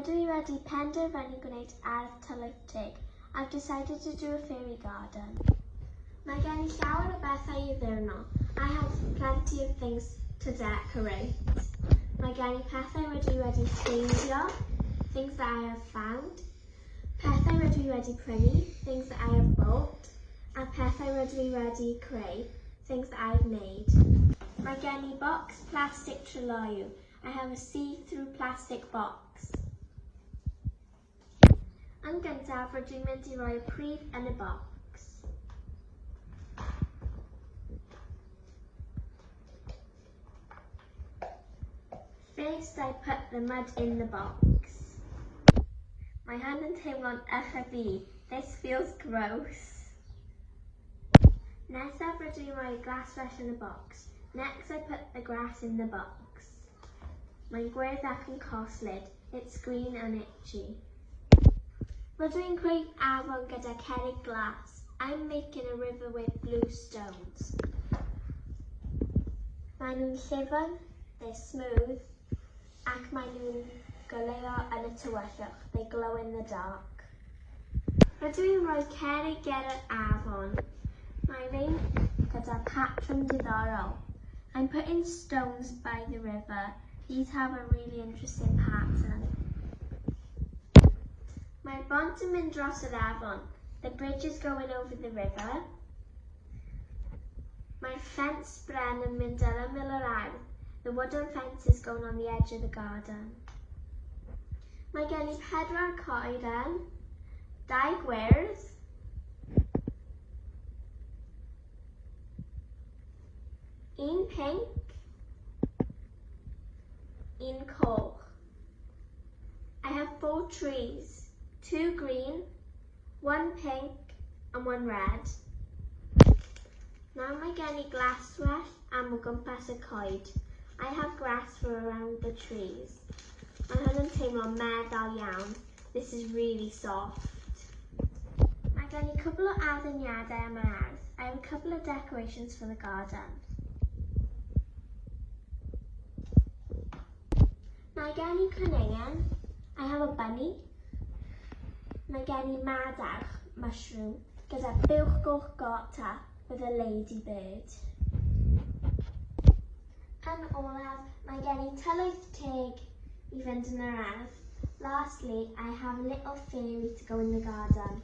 Rydw i wedi penderfynu gwneud Ardd Tylwyth. I've decided to do a fairy garden. Mae gen I llawer o bethau I ddyrno. I have plenty of things to decorate. Mae gen I pethau rydw I wedi ffeindio, things that I have found, pethau rydw I wedi prynu, things that I have bought, a pethau rydw I wedi creu, things that I have made. Mae gen I bocs plastic troloew. I have a see-through plastic box. Yn gyntaf, rydw i'n mynd I roi y prif yn y bocs. First, I put the mud in the box. Mae hyn yn teimlo'n uchaf fi. This feels gross. Nesaf, rydw i'n rhoi glass fresh in the box. Next, I put the grass in the box. Mae'n gwyrdd ac yn coslyd. It's green and itchy. Rydw i'n creu afon gyda cerrig glas. I'm making a river with blue stones. Mae nhw'n llyfan, they're smooth, ac mae nhw'n goleuo yn y tywyllwch. They glow in the dark. Rydw i'n rhoi cerrig ger yr afon. Mae rhain gyda patrwm diddorol. I'm putting stones by the river. These have a really interesting pattern. Mae'r bont yn mynd dros yr afon. The bridge is going over the river. Mae'r ffens bren yn mynd ar ymyl yr ardd. The wooden fence is going on the edge of the garden. Mae gen I 4 coeden, 2 gwyrdd, 1 pink, 1 coch. I have 4 trees, 2 green, 1 pink and 1 red. Nawr mae gen I glaswell am o gwmpas y coed. I have grass for around the trees. Mae hwn yn teimlo meddal iawn. This is really soft. Mae gen I cwbl o addyniadau am yr ardd. I have a couple of decorations for the garden. Mae gen I cwningen. I have a bunny. Mae gen I madarch mushroom gyda buwch goch gota with a ladybird. Yn olaf, mae gen I tylwyth teg I fynd yn yr ardd. Lastly, I have a little fairy to go in the garden.